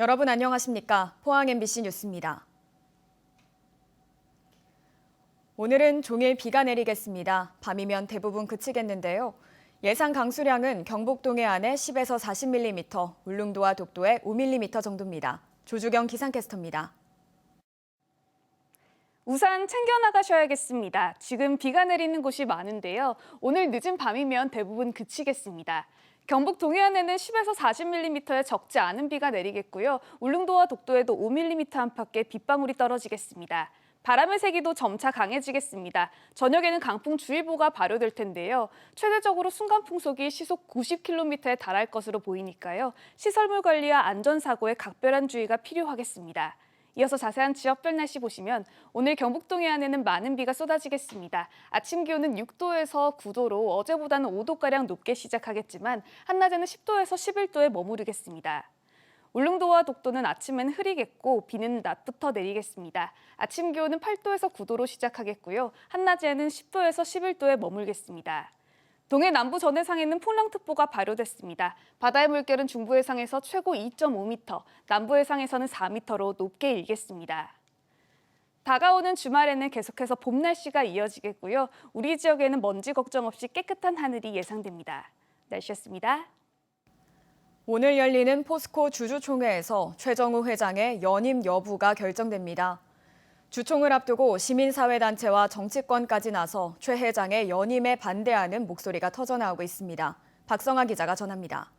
여러분 안녕하십니까? 포항 MBC 뉴스입니다. 오늘은 종일 비가 내리겠습니다. 밤이면 대부분 그치겠는데요. 예상 강수량은 경북 동해안에 10에서 40mm, 울릉도와 독도에 5mm 정도입니다. 조주경 기상캐스터입니다. 우산 챙겨 나가셔야겠습니다. 지금 비가 내리는 곳이 많은데요. 오늘 늦은 밤이면 대부분 그치겠습니다. 경북 동해안에는 10에서 40mm의 적지 않은 비가 내리겠고요. 울릉도와 독도에도 5mm 안팎의 빗방울이 떨어지겠습니다. 바람의 세기도 점차 강해지겠습니다. 저녁에는 강풍주의보가 발효될 텐데요. 최대적으로 순간 풍속이 시속 90km에 달할 것으로 보이니까요. 시설물 관리와 안전사고에 각별한 주의가 필요하겠습니다. 이어서 자세한 지역별 날씨 보시면 오늘 경북 동해안에는 많은 비가 쏟아지겠습니다. 아침 기온은 6도에서 9도로 어제보다는 5도가량 높게 시작하겠지만 한낮에는 10도에서 11도에 머무르겠습니다. 울릉도와 독도는 아침엔 흐리겠고 비는 낮부터 내리겠습니다. 아침 기온은 8도에서 9도로 시작하겠고요. 한낮에는 10도에서 11도에 머물겠습니다. 동해 남부 전해상에는 풍랑특보가 발효됐습니다. 바다의 물결은 중부 해상에서 최고 2.5m, 남부 해상에서는 4m로 높게 일겠습니다. 다가오는 주말에는 계속해서 봄 날씨가 이어지겠고요. 우리 지역에는 먼지 걱정 없이 깨끗한 하늘이 예상됩니다. 날씨였습니다. 오늘 열리는 포스코 주주총회에서 최정우 회장의 연임 여부가 결정됩니다. 주총을 앞두고 시민사회단체와 정치권까지 나서 최 회장의 연임에 반대하는 목소리가 터져나오고 있습니다. 박성아 기자가 전합니다.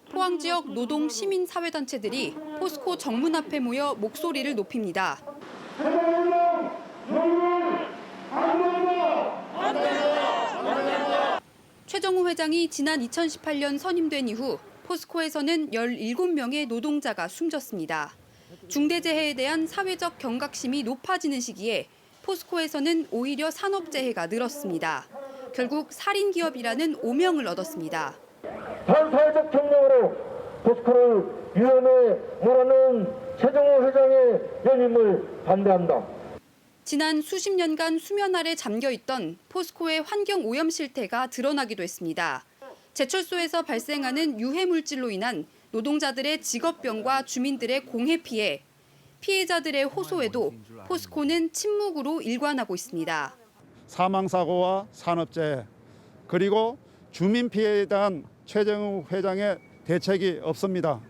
포항 지역 노동 시민사회단체들이 포스코 정문 앞에 모여 목소리를 높입니다. 최정우 회장이 지난 2018년 선임된 이후 포스코에서는 17명의 노동자가 숨졌습니다. 중대재해에 대한 사회적 경각심이 높아지는 시기에 포스코에서는 오히려 산업재해가 늘었습니다. 결국 살인기업이라는 오명을 얻었습니다. 반사회적 경력으로 포스코를 위험에 몰아넣은 최정우 회장의 연임을 반대한다. 지난 수십 년간 수면 아래 잠겨있던 포스코의 환경오염 실태가 드러나기도 했습니다. 제철소에서 발생하는 유해물질로 인한 노동자들의 직업병과 주민들의 공해 피해, 피해자들의 호소에도 포스코는 침묵으로 일관하고 있습니다. 사망사고와 산업재해, 그리고 주민 피해에 대한 최정우 회장의 대책이 없습니다.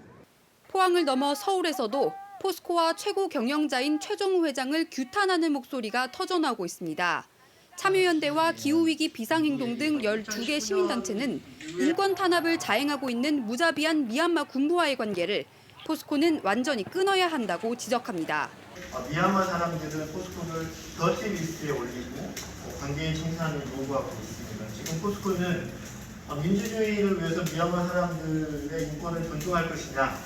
포항을 넘어 서울에서도 포스코와 최고 경영자인 최정우 회장을 규탄하는 목소리가 터져나오고 있습니다. 참여연대와 기후위기 비상행동 등 12개 시민단체는 인권 탄압을 자행하고 있는 무자비한 미얀마 군부와의 관계를 포스코는 완전히 끊어야 한다고 지적합니다. 미얀마 사람들은 포스코를 더티 리스트에 올리고 관계인 청산을 요구하고 있습니다. 지금 포스코는 민주주의를 위해서 미얀마 사람들의 인권을 존중할 것이냐,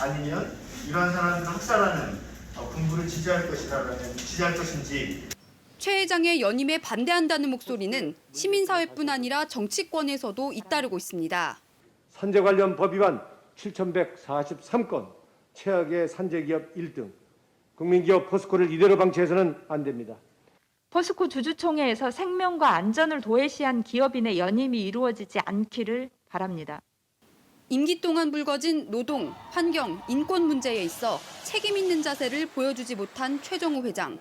아니면 이러한 사람들을 학살하는 군부를 지지할 것인지. 최 회장의 연임에 반대한다는 목소리는 시민사회뿐 아니라 정치권에서도 잇따르고 있습니다. 산재 관련 법 위반 7,143건, 최악의 산재기업 1등. 국민기업 포스코를 이대로 방치해서는 안 됩니다. 포스코 주주총회에서 생명과 안전을 도외시한 기업인의 연임이 이루어지지 않기를 바랍니다. 임기 동안 불거진 노동, 환경, 인권 문제에 있어 책임 있는 자세를 보여주지 못한 최정우 회장.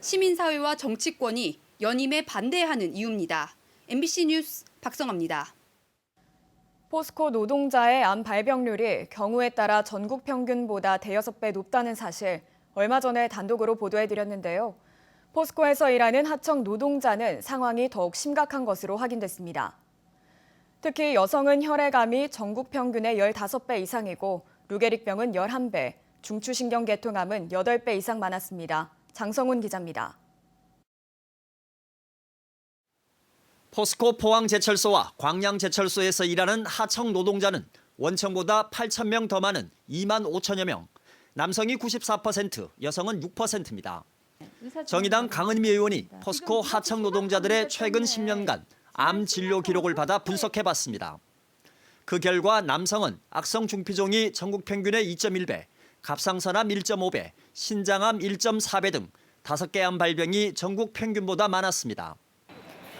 시민사회와 정치권이 연임에 반대하는 이유입니다. MBC 뉴스 박성아입니다. 포스코 노동자의 암 발병률이 경우에 따라 전국 평균보다 대여섯 배 높다는 사실 얼마 전에 단독으로 보도해드렸는데요. 포스코에서 일하는 하청 노동자는 상황이 더욱 심각한 것으로 확인됐습니다. 특히 여성은 혈액암이 전국 평균의 15배 이상이고 루게릭병은 11배, 중추신경계통암은 8배 이상 많았습니다. 장성훈 기자입니다. 포스코 포항제철소와 광양제철소에서 일하는 하청 노동자는 원청보다 8,000명 더 많은 2만 5천여 명, 남성이 94%, 여성은 6%입니다. 정의당 강은미 의원이 포스코 하청 노동자들의 최근 10년간 암 진료 기록을 받아 분석해봤습니다. 그 결과 남성은 악성 중피종이 전국 평균의 2.1배, 갑상선암 1.5배, 신장암 1.4배 등 5개 암 발병이 전국 평균보다 많았습니다.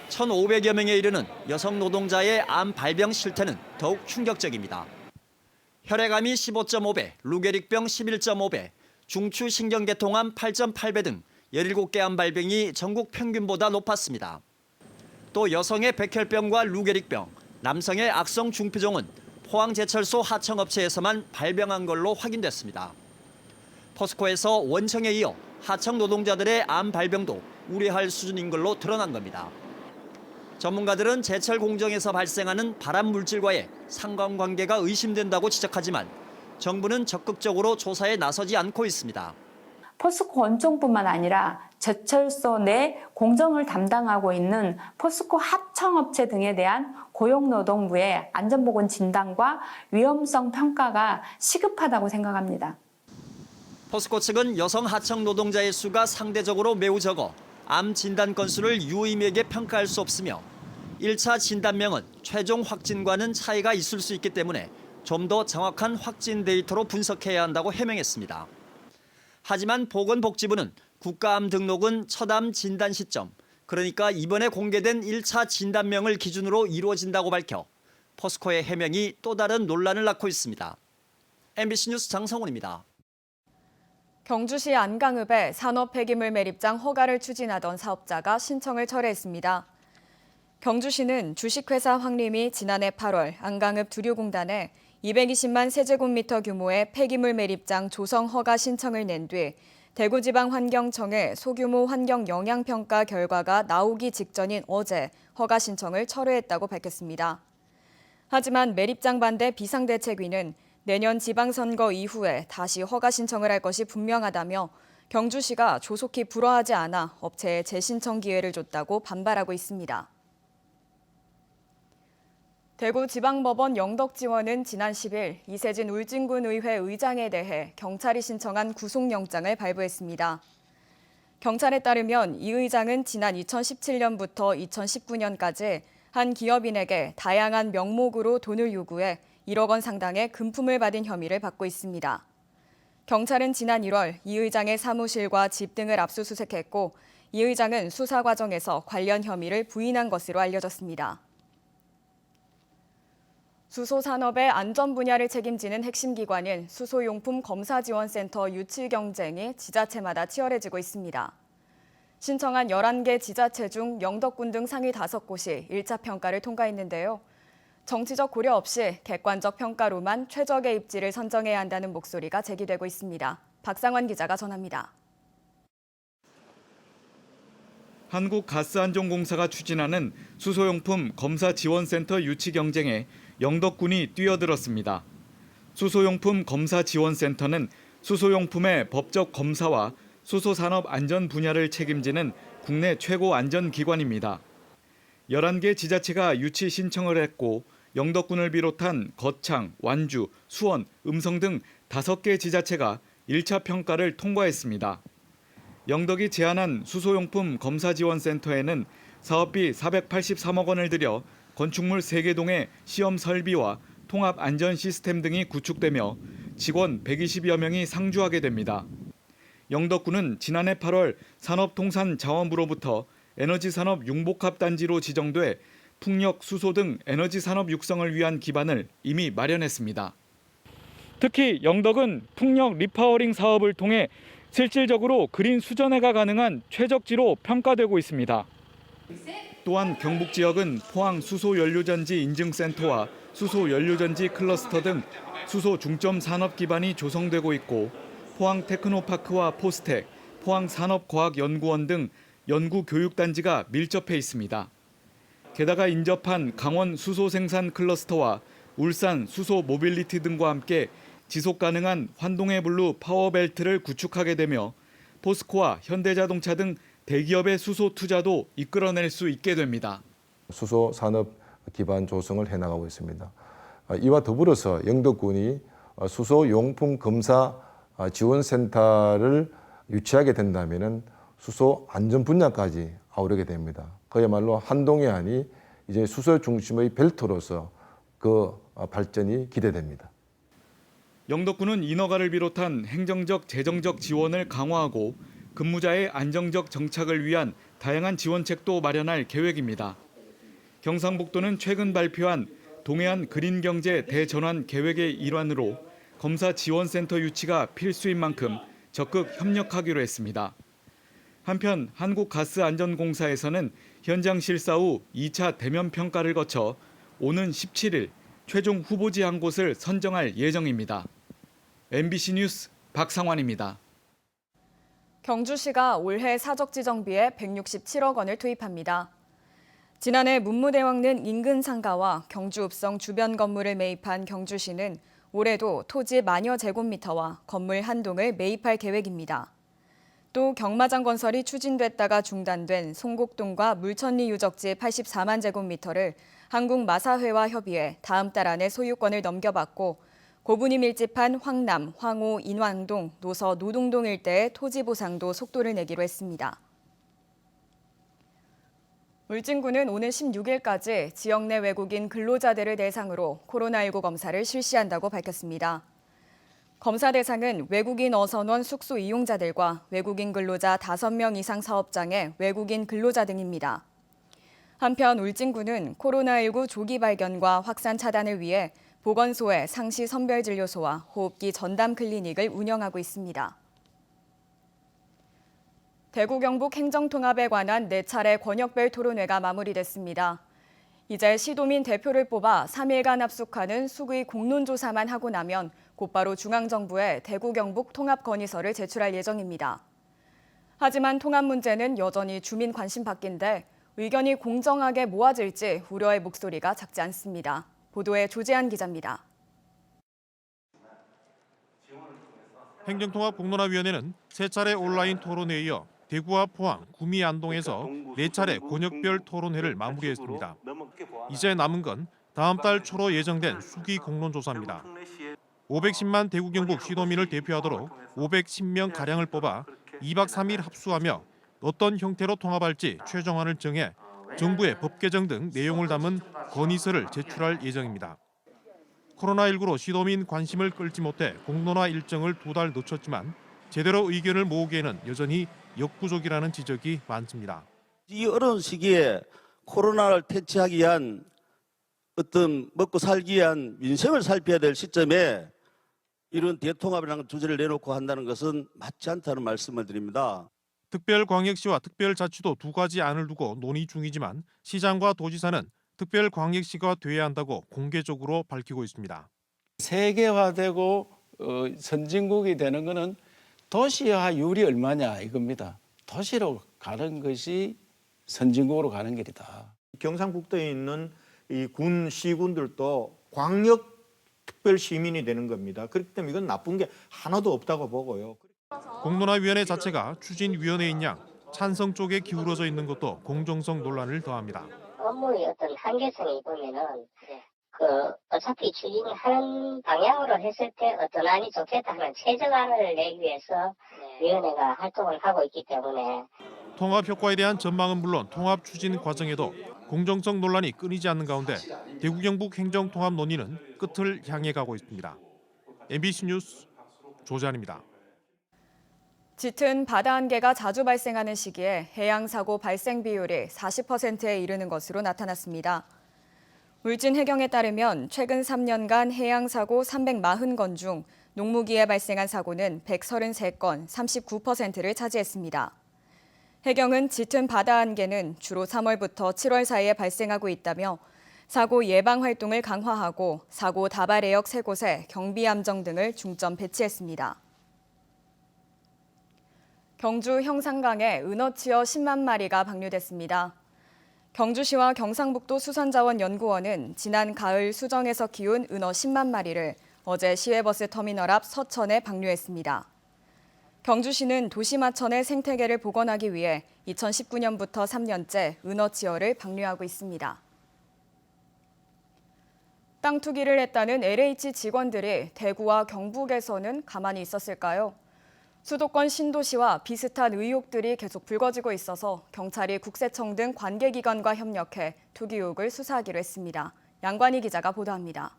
1,500여 명에 이르는 여성 노동자의 암 발병 실태는 더욱 충격적입니다. 혈액암이 15.5배, 루게릭병 11.5배, 중추신경계통암 8.8배 등 17개 암 발병이 전국 평균보다 높았습니다. 또 여성의 백혈병과 루게릭병, 남성의 악성 중피종은 포항제철소 하청업체에서만 발병한 걸로 확인됐습니다. 포스코에서 원청에 이어 하청 노동자들의 암 발병도 우려할 수준인 걸로 드러난 겁니다. 전문가들은 제철 공정에서 발생하는 발암 물질과의 상관관계가 의심된다고 지적하지만 정부는 적극적으로 조사에 나서지 않고 있습니다. 포스코 원청뿐만 아니라 제철소 내 공정을 담당하고 있는 포스코 하청업체 등에 대한 고용노동부의 안전보건 진단과 위험성 평가가 시급하다고 생각합니다. 포스코 측은 여성 하청 노동자의 수가 상대적으로 매우 적어 암 진단 건수를 유의미하게 평가할 수 없으며 1차 진단명은 최종 확진과는 차이가 있을 수 있기 때문에 좀 더 정확한 확진 데이터로 분석해야 한다고 해명했습니다. 하지만 보건복지부는 국가암 등록은 첫암 진단 시점, 그러니까 이번에 공개된 1차 진단명을 기준으로 이루어진다고 밝혀 포스코의 해명이 또 다른 논란을 낳고 있습니다. MBC 뉴스 장성훈입니다. 경주시 안강읍에 산업 폐기물 매립장 허가를 추진하던 사업자가 신청을 철회했습니다. 경주시는 주식회사 황림이 지난해 8월 안강읍 두류공단에 220만 세제곱미터 규모의 폐기물 매립장 조성 허가 신청을 낸 뒤 대구지방환경청의 소규모 환경 영향평가 결과가 나오기 직전인 어제 허가 신청을 철회했다고 밝혔습니다. 하지만 매립장 반대 비상대책위는 내년 지방선거 이후에 다시 허가 신청을 할 것이 분명하다며 경주시가 조속히 불허하지 않아 업체에 재신청 기회를 줬다고 반발하고 있습니다. 대구지방법원 영덕지원은 지난 10일 이세진 울진군 의회 의장에 대해 경찰이 신청한 구속영장을 발부했습니다. 경찰에 따르면 이 의장은 지난 2017년부터 2019년까지 한 기업인에게 다양한 명목으로 돈을 요구해 1억 원 상당의 금품을 받은 혐의를 받고 있습니다. 경찰은 지난 1월 이 의장의 사무실과 집 등을 압수수색했고 이 의장은 수사 과정에서 관련 혐의를 부인한 것으로 알려졌습니다. 수소산업의 안전 분야를 책임지는 핵심 기관인 수소용품 검사지원센터 유치 경쟁이 지자체마다 치열해지고 있습니다. 신청한 11개 지자체 중 영덕군 등 상위 5곳이 1차 평가를 통과했는데요. 정치적 고려 없이 객관적 평가로만 최적의 입지를 선정해야 한다는 목소리가 제기되고 있습니다. 박상환 기자가 전합니다. 한국가스안전공사가 추진하는 수소용품 검사지원센터 유치 경쟁에 영덕군이 뛰어들었습니다. 수소용품 검사지원센터는 수소용품의 법적 검사와 수소산업 안전 분야를 책임지는 국내 최고 안전기관입니다. 11개 지자체가 유치 신청을 했고 영덕군을 비롯한 거창, 완주, 수원, 음성 등 5개 지자체가 1차 평가를 통과했습니다. 영덕이 제안한 수소용품 검사지원센터에는 사업비 483억 원을 들여 건축물 3개 동의 시험 설비와 통합 안전 시스템 등이 구축되며 직원 120여 명이 상주하게 됩니다. 영덕군은 지난해 8월 산업통상자원부로부터 에너지산업 융복합단지로 지정돼 풍력, 수소 등 에너지산업 육성을 위한 기반을 이미 마련했습니다. 특히 영덕은 풍력 리파워링 사업을 통해 실질적으로 그린 수전해가 가능한 최적지로 평가되고 있습니다. 또한 경북 지역은 포항 수소연료전지 인증센터와 수소연료전지 클러스터 등 수소 중점 산업 기반이 조성되고 있고 포항 테크노파크와 포스텍, 포항산업과학연구원 등 연구교육단지가 밀접해 있습니다. 게다가 인접한 강원 수소생산 클러스터와 울산 수소 모빌리티 등과 함께 지속가능한 환동의 블루 파워벨트를 구축하게 되며 포스코와 현대자동차 등 대기업의 수소 투자도 이끌어낼 수 있게 됩니다. 수소 산업 기반 조성을 해나가고 있습니다. 이와 더불어서 영덕군이 수소 용품 검사 지원센터를 유치하게 된다면 수소 안전 분야까지 아우르게 됩니다. 그야말로 한동이 아니 이제 수소 중심의 벨트로서 그 발전이 기대됩니다. 영덕군은 인허가를 비롯한 행정적, 재정적 지원을 강화하고 근무자의 안정적 정착을 위한 다양한 지원책도 마련할 계획입니다. 경상북도는 최근 발표한 동해안 그린경제 대전환 계획의 일환으로 검사 지원센터 유치가 필수인 만큼 적극 협력하기로 했습니다. 한편 한국가스안전공사에서는 현장 실사 후 2차 대면 평가를 거쳐 오는 17일 최종 후보지 한 곳을 선정할 예정입니다. MBC 뉴스 박상환입니다. 경주시가 올해 사적지정비에 167억 원을 투입합니다. 지난해 문무대왕릉 인근 상가와 경주읍성 주변 건물을 매입한 경주시는 올해도 토지 만여 제곱미터와 건물 한 동을 매입할 계획입니다. 또 경마장 건설이 추진됐다가 중단된 송곡동과 물천리 유적지 84만 제곱미터를 한국마사회와 협의해 다음 달 안에 소유권을 넘겨받고 고분이 밀집한 황남, 황호, 인왕동, 노서, 노동동 일대의 토지 보상도 속도를 내기로 했습니다. 울진군은 오는 16일까지 지역 내 외국인 근로자들을 대상으로 코로나19 검사를 실시한다고 밝혔습니다. 검사 대상은 외국인 어선원 숙소 이용자들과 외국인 근로자 5명 이상 사업장의 외국인 근로자 등입니다. 한편 울진군은 코로나19 조기 발견과 확산 차단을 위해 보건소의 상시 선별진료소와 호흡기 전담 클리닉을 운영하고 있습니다. 대구 경북 행정통합에 관한 4차례 권역별 토론회가 마무리됐습니다. 이제 시도민 대표를 뽑아 3일간 합숙하는 수의 공론조사만 하고 나면 곧바로 중앙정부에 대구 경북 통합 건의서를 제출할 예정입니다. 하지만 통합 문제는 여전히 주민 관심 밖인데 의견이 공정하게 모아질지 우려의 목소리가 작지 않습니다. 보도에 조재한 기자입니다. 행정통합공론화위원회는 3차례 온라인 토론회에 이어 대구와 포항, 구미, 안동에서 4차례 권역별 토론회를 마무리했습니다. 이제 남은 건 다음 달 초로 예정된 수기 공론조사입니다. 510만 대구 경북 시도민을 대표하도록 510명가량을 뽑아 2박 3일 합수하며 어떤 형태로 통합할지 최종안을 정해 정부의 법 개정 등 내용을 담은 건의서를 제출할 예정입니다. 코로나19로 시도민 관심을 끌지 못해 공론화 일정을 2달 늦췄지만 제대로 의견을 모으기에는 여전히 역부족이라는 지적이 많습니다. 이 어려운 시기에 코로나를 퇴치하기 위한 어떤 먹고 살기 위한 민생을 살펴야 될 시점에 이런 대통합이라는 주제를 내놓고 한다는 것은 맞지 않다는 말씀을 드립니다. 특별광역시와 특별자치도 2가지 안을 두고 논의 중이지만 시장과 도지사는 특별광역시가 돼야 한다고 공개적으로 밝히고 있습니다. 세계화되고 선진국이 되는 것은 도시화율이 얼마냐 이겁니다. 도시로 가는 것이 선진국으로 가는 길이다. 경상북도에 있는 이 군 시군들도 광역 특별 시민이 되는 겁니다. 그렇기 때문에 이건 나쁜 게 하나도 없다고 보고요. 공론화위원회 자체가 추진위원회인 양 찬성 쪽에 기울어져 있는 것도 공정성 논란을 더합니다. 업무의 어떤 한계성이 보면은 어차피 추진하는 방향으로 했을 때 어떤 안이 좋겠다 하는 최저안을 내기 위해서 위원회가 활동을 하고 있기 때문에 통합 효과에 대한 전망은 물론 통합 추진 과정에도 공정성 논란이 끊이지 않는 가운데 대구 경북 행정통합 논의는 끝을 향해 가고 있습니다. MBC 뉴스 조재환입니다. 짙은 바다 안개가 자주 발생하는 시기에 해양사고 발생 비율이 40%에 이르는 것으로 나타났습니다. 울진 해경에 따르면 최근 3년간 해양사고 340건 중 농무기에 발생한 사고는 133건, 39%를 차지했습니다. 해경은 짙은 바다 안개는 주로 3월부터 7월 사이에 발생하고 있다며 사고 예방 활동을 강화하고 사고 다발 해역 3곳에 경비 함정 등을 중점 배치했습니다. 경주 형산강에 은어치어 10만 마리가 방류됐습니다. 경주시와 경상북도 수산자원연구원은 지난 가을 수정에서 키운 은어 10만 마리를 어제 시외버스 터미널 앞 서천에 방류했습니다. 경주시는 도시마천의 생태계를 복원하기 위해 2019년부터 3년째 은어치어를 방류하고 있습니다. 땅 투기를 했다는 LH 직원들이 대구와 경북에서는 가만히 있었을까요? 수도권 신도시와 비슷한 의혹들이 계속 불거지고 있어서 경찰이 국세청 등 관계기관과 협력해 투기 의혹을 수사하기로 했습니다. 양관희 기자가 보도합니다.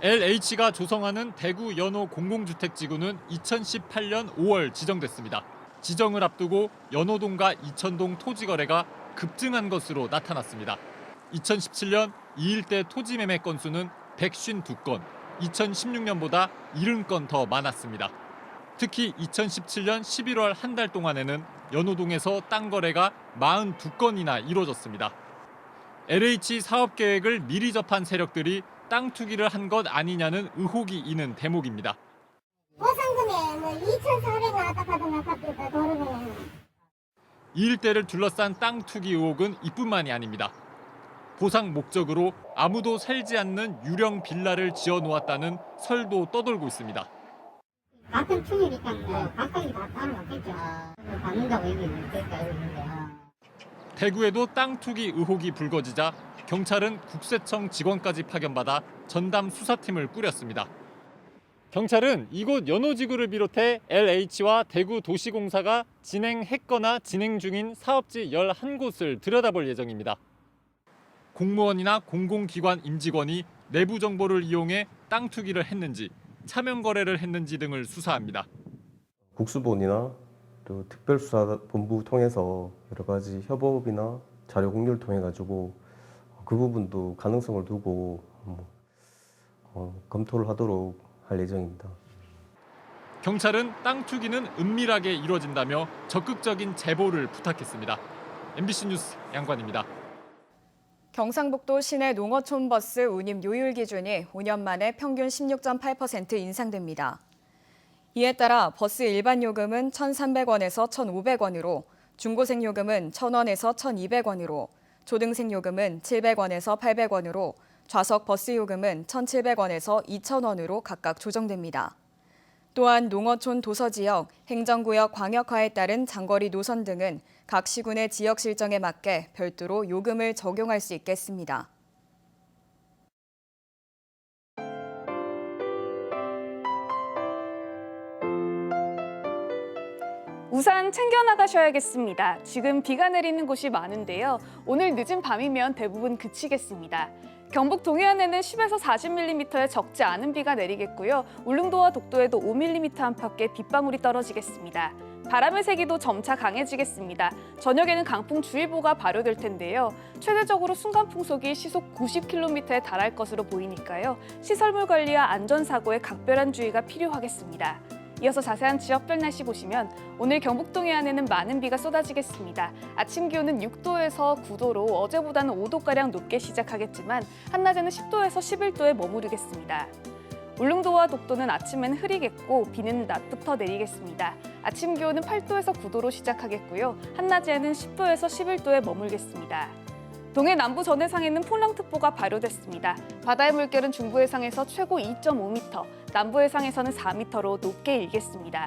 LH가 조성하는 대구 연호 공공주택지구는 2018년 5월 지정됐습니다. 지정을 앞두고 연호동과 이천동 토지 거래가 급증한 것으로 나타났습니다. 2017년 2일대 토지 매매 건수는 152건, 2016년보다 70건 더 많았습니다. 특히 2017년 11월 한 달 동안에는 연호동에서 땅 거래가 42건이나 이루어졌습니다. LH 사업 계획을 미리 접한 세력들이 땅 투기를 한 것 아니냐는 의혹이 있는 대목입니다. 보상금에 뭐 2,400원 왔다 갔다 나갔다 도로에. 이 일대를 둘러싼 땅 투기 의혹은 이뿐만이 아닙니다. 보상 목적으로 아무도 살지 않는 유령 빌라를 지어 놓았다는 설도 떠돌고 있습니다. 같은 투기니까 각각이 다 따로 맞겠죠. 받는다고 얘기했는데. 대구에도 땅 투기 의혹이 불거지자 경찰은 국세청 직원까지 파견받아 전담 수사팀을 꾸렸습니다. 경찰은 이곳 연호지구를 비롯해 LH와 대구도시공사가 진행했거나 진행 중인 사업지 11곳을 들여다볼 예정입니다. 공무원이나 공공기관 임직원이 내부 정보를 이용해 땅 투기를 했는지, 차명 거래를 했는지 등을 수사합니다. 국수본이나 또 특별수사본부 통해서 여러 가지 협업이나 자료 공유를 통해 가지고 그 부분도 가능성을 두고 검토를 하도록 할 예정입니다. 경찰은 땅 투기는 은밀하게 이루어진다며 적극적인 제보를 부탁했습니다. MBC 뉴스 양관입니다. 경상북도 시내 농어촌 버스 운임 요율 기준이 5년 만에 평균 16.8% 인상됩니다. 이에 따라 버스 일반 요금은 1,300원에서 1,500원으로, 중고생 요금은 1,000원에서 1,200원으로, 조등생 요금은 700원에서 800원으로, 좌석 버스 요금은 1,700원에서 2,000원으로 각각 조정됩니다. 또한 농어촌 도서지역, 행정구역 광역화에 따른 장거리 노선 등은 각 시군의 지역 실정에 맞게 별도로 요금을 적용할 수 있겠습니다. 우산 챙겨 나가셔야겠습니다. 지금 비가 내리는 곳이 많은데요. 오늘 늦은 밤이면 대부분 그치겠습니다. 경북 동해안에는 10에서 40mm의 적지 않은 비가 내리겠고요. 울릉도와 독도에도 5mm 안팎의 빗방울이 떨어지겠습니다. 바람의 세기도 점차 강해지겠습니다. 저녁에는 강풍주의보가 발효될 텐데요. 최대적으로 순간 풍속이 시속 90km에 달할 것으로 보이니까요. 시설물 관리와 안전사고에 각별한 주의가 필요하겠습니다. 이어서 자세한 지역별 날씨 보시면 오늘 경북 동해안에는 많은 비가 쏟아지겠습니다. 아침 기온은 6도에서 9도로 어제보다는 5도가량 높게 시작하겠지만 한낮에는 10도에서 11도에 머무르겠습니다. 울릉도와 독도는 아침엔 흐리겠고 비는 낮부터 내리겠습니다. 아침 기온은 8도에서 9도로 시작하겠고요. 한낮에는 10도에서 11도에 머물겠습니다. 동해 남부 전해상에는 풍랑특보가 발효됐습니다. 바다의 물결은 중부 해상에서 최고 2.5m, 남부 해상에서는 4m로 높게 일겠습니다.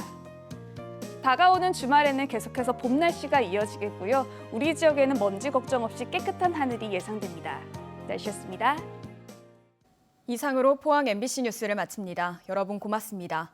다가오는 주말에는 계속해서 봄 날씨가 이어지겠고요. 우리 지역에는 먼지 걱정 없이 깨끗한 하늘이 예상됩니다. 날씨였습니다. 이상으로 포항 MBC 뉴스를 마칩니다. 여러분 고맙습니다.